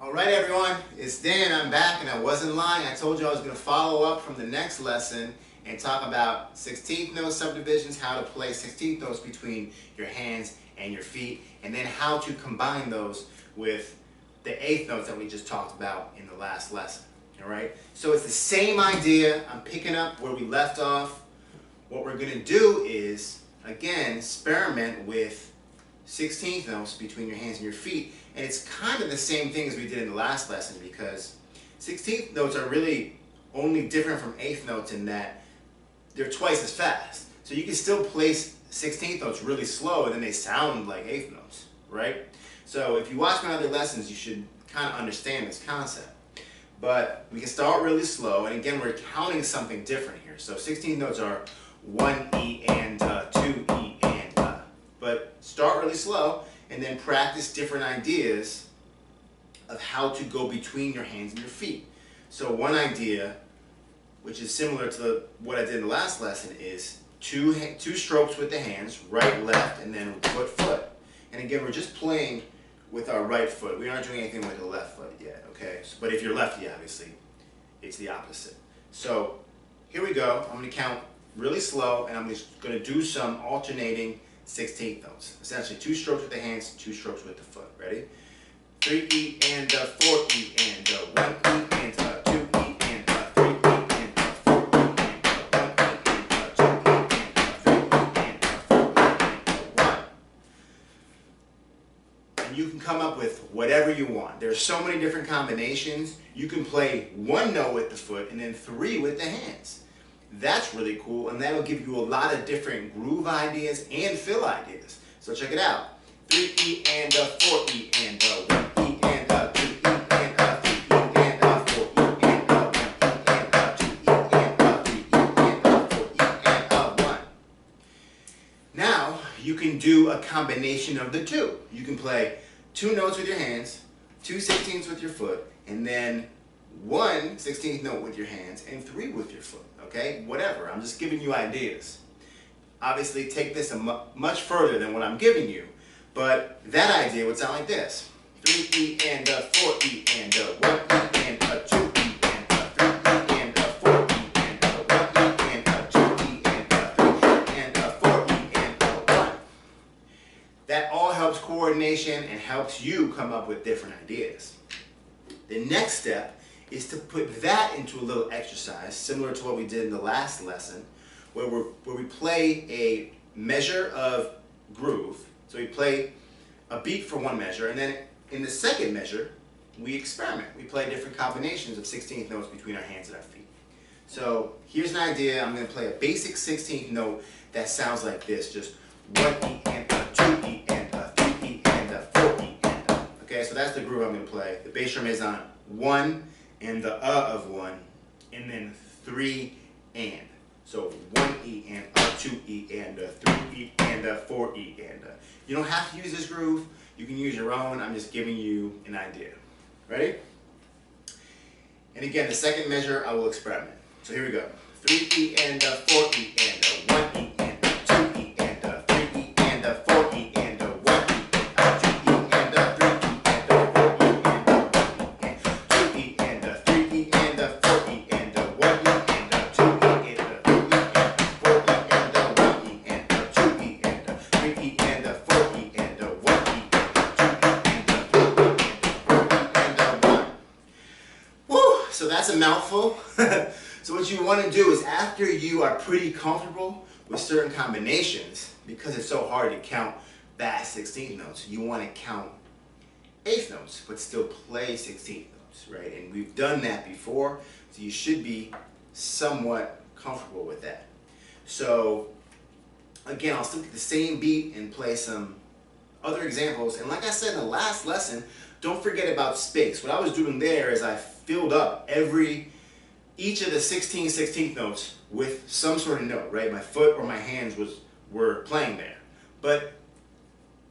Alright everyone, it's Dan. I'm back and I wasn't lying. I told you I was going to follow up from the next lesson and talk about 16th note subdivisions, how to play 16th notes between your hands and your feet, and then how to combine those with the 8th notes that we just talked about in the last lesson. Alright, so it's the same idea. I'm picking up where we left off. What we're going to do is, again, experiment with 16th notes between your hands and your feet. And it's kind of the same thing as we did in the last lesson, because 16th notes are really only different from 8th notes in that they're twice as fast. So you can still play 16th notes really slow and then they sound like 8th notes, right? So if you watch my other lessons, you should kind of understand this concept. But we can start really slow, and again, we're counting something different here. So 16th notes are 1 E and 2 E and but start really slow and then practice different ideas of how to go between your hands and your feet. So one idea, which is similar to what I did in the last lesson, is two strokes with the hands, right, left, and then foot, foot. And again, we're just playing with our right foot. We aren't doing anything with the left foot yet, okay? But if you're lefty, obviously, it's the opposite. So here we go. I'm going to count really slow, and I'm just going to do some alternating 16th notes. Essentially, 2 strokes with the hands, 2 strokes with the foot. Ready? 3 E and 4 E and 1 E and 2 E and 3 E and 4 E and 1 E and 2 E and 3 E and 1. And you can come up with whatever you want. There are so many different combinations. You can play 1 note with the foot and then 3 with the hands. That's really cool, and that'll give you a lot of different groove ideas and fill ideas. So check it out. 3 E and 4 E and 1 E and 2 E and 3 E and 4 E and 1 E and 2 E and 3 E and 4 E and 1. Now you can do a combination of the two. You can play 2 notes with your hands, 2 16ths with your foot, and then 1 16th note with your hands and 3 with your foot. Okay, whatever. I'm just giving you ideas. Obviously, take this much further than what I'm giving you, but that idea would sound like this: 3 E and 4 E and 1 E and 2 E and 3 E and 4 E and 1 E and 2 E and 3 and 4 E and 1. That all helps coordination and helps you come up with different ideas. The next step is to put that into a little exercise similar to what we did in the last lesson, where we play a measure of groove. So we play a beat for one measure, and then in the second measure, we experiment. We play different combinations of 16th notes between our hands and our feet. So here's an idea. I'm going to play a basic 16th note that sounds like this: just 1 E and 2 E and 3 E and 4 E and. Okay, so that's the groove I'm going to play. The bass drum is on 1 and the of 1, and then 3 and. So 1 E and 2 E and 3 E and 4 E and. You don't have to use this groove. You can use your own. I'm just giving you an idea. Ready? And again, the second measure, I will experiment. So here we go. 3 E and 4 E and 1 E and 2 E and 3 E and 4 E and 1 E and 2 E and 3 E and 4 E and 2 E and 3 E and 4 E and 1 E and 2 E and 3 E and 4 E and 1 E and 2 E and 3 E and 4 E and 1 E and 2 E and 1. Woo! So that's a mouthful. So what you want to do is, after you are pretty comfortable with certain combinations, because it's so hard to count fast 16th notes, you want to count 8th notes, but still play 16th notes, right? And we've done that before, so you should be somewhat comfortable with that. So again, I'll still get the same beat and play some other examples. And like I said in the last lesson, don't forget about space. What I was doing there is I filled up each of the 16th notes with some sort of note, right? My foot or my hands were playing there. But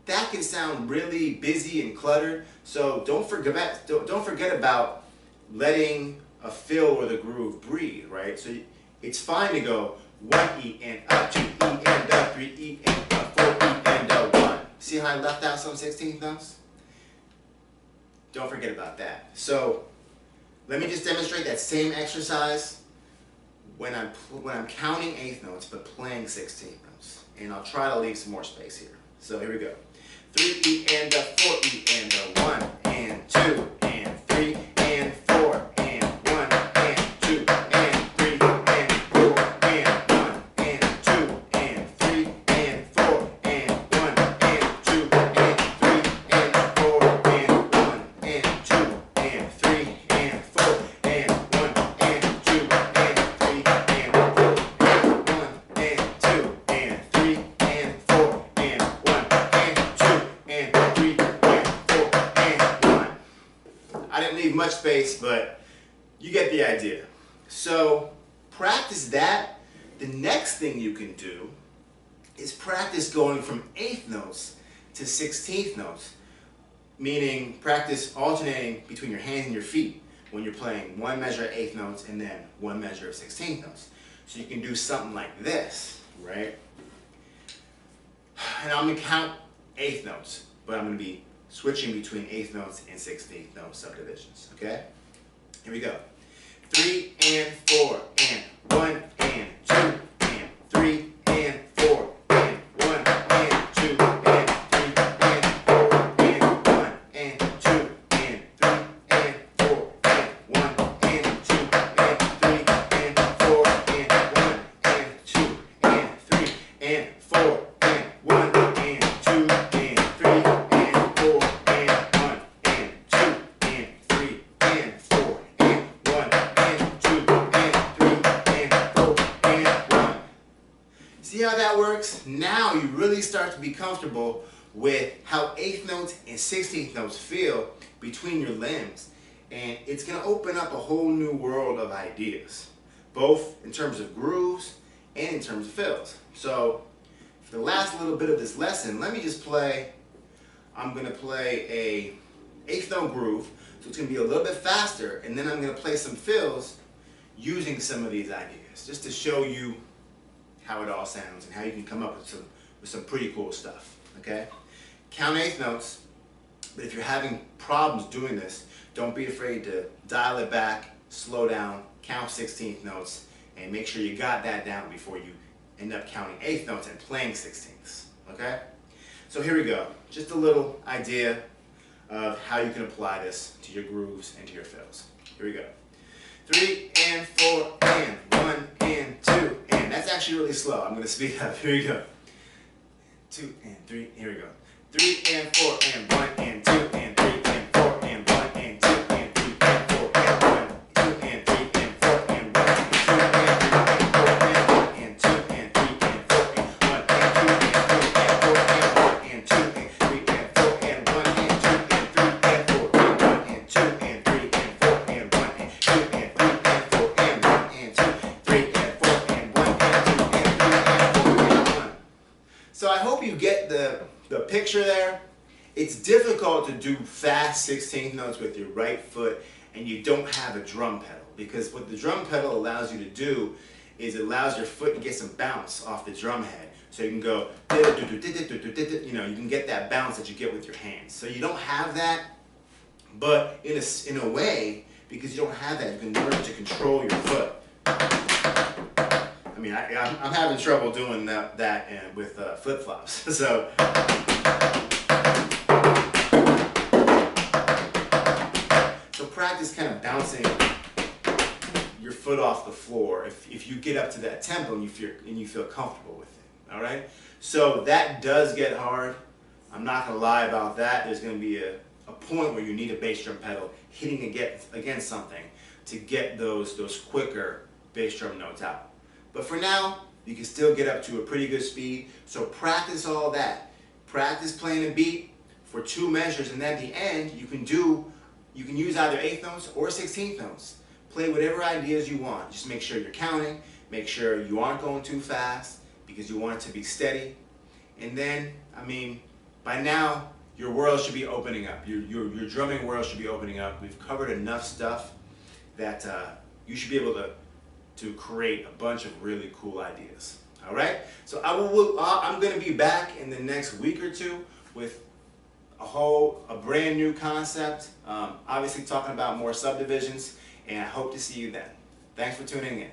that can sound really busy and cluttered, so don't forget about letting a fill or the groove breathe, right? So it's fine to go 1 E and 2 E and 3 E and 4 E and 1. See how I left out some 16th notes? Don't forget about that. So let me just demonstrate that same exercise when I'm counting eighth notes but playing 16th notes. And I'll try to leave some more space here. So here we go. 3 E and a 4 E and a 1 and 2 and 3 and 4 and 1 and 2 and 3 and 4 and 1 and 2 and 3 and 4 and 1 and 2 and 3 and 4 and 1 and 2 and 3 and 4 and 1 and 2 and 3 and 4 and 1 and 2 and 3 and 4 and 1 and 2 and 3 and 4 and 1. I didn't leave much space, but you get the idea. So practice that. The next thing you can do is practice going from eighth notes to 16th notes, meaning practice alternating between your hands and your feet when you're playing one measure of eighth notes and then one measure of 16th notes. So you can do something like this, right? And I'm going to count eighth notes, but I'm going to be switching between eighth notes and 16th note subdivisions, okay? Here we go. 3 and 4 and 1 and 2 and 3 and 4 and 1 and 2 and 3 and 4 and 1 and 2 and 3 and 4 and 1 and 2 and 3 and 4 and 1 and 2 and 3 and 4 and 1 and 2 and 3 and 4 and 1 and 2 and 3 and 4 and 1 and 2 and 3 and 4 and 1. See how that works? Now you really start to be comfortable with how eighth notes and 16th notes feel between your limbs, and it's going to open up a whole new world of ideas, both in terms of grooves and in terms of fills. So for the last little bit of this lesson, let me just play. I'm going to play a eighth note groove, so it's going to be a little bit faster, and then I'm going to play some fills using some of these ideas, just to show you how it all sounds and how you can come up with some pretty cool stuff, okay? Count eighth notes, but if you're having problems doing this, don't be afraid to dial it back, slow down, count 16th notes, and make sure you got that down before you end up counting eighth notes and playing 16ths, okay? So here we go. Just a little idea of how you can apply this to your grooves and to your fills. Here we go. 3 and 4 and 1 and 2 and that's actually really slow. I'm going to speed up. Here we go. 2 and 3. Here we go. 3 and 4 and 1 and 2 and 3 and 4 and 1 and 2 and 3 and 4 and 1 2 and 3 and 4 and 1 and 2 and 3 and 4 and 1 and 2 and 3 and 4 and 1 and 2 and 3 and 4 and 1 and 2 and 3 and 4 and 1 and 2 and 3 and 4 and 1 and 2 and 3 and 4 and 1 and 2 3 and 4 and 1 and 2 and 3 and 4 and 1. So I hope you get the picture there. It's difficult to do fast 16th notes with your right foot and you don't have a drum pedal, because what the drum pedal allows you to do is it allows your foot to get some bounce off the drum head. So you can go, you know, you can get that bounce that you get with your hands. So you don't have that, but in a way, because you don't have that, you can learn to control your foot. I mean, I'm having trouble doing that with flip-flops. So practice kind of bouncing your foot off the floor if you get up to that tempo and you feel comfortable with it. All right. So that does get hard. I'm not gonna lie about that. There's gonna be a point where you need a bass drum pedal hitting against something to get those quicker bass drum notes out. But for now, you can still get up to a pretty good speed. So practice all that. Practice playing a beat for 2 measures, and then at the end you can use either 8th notes or 16th notes. Play whatever ideas you want. Just make sure you're counting. Make sure you aren't going too fast, because you want it to be steady. And then, I mean, by now your world should be opening up. Your drumming world should be opening up. We've covered enough stuff that you should be able to create a bunch of really cool ideas. All right? So I'm going to be back in the next week or two with a brand new concept, obviously talking about more subdivisions, and I hope to see you then. Thanks for tuning in.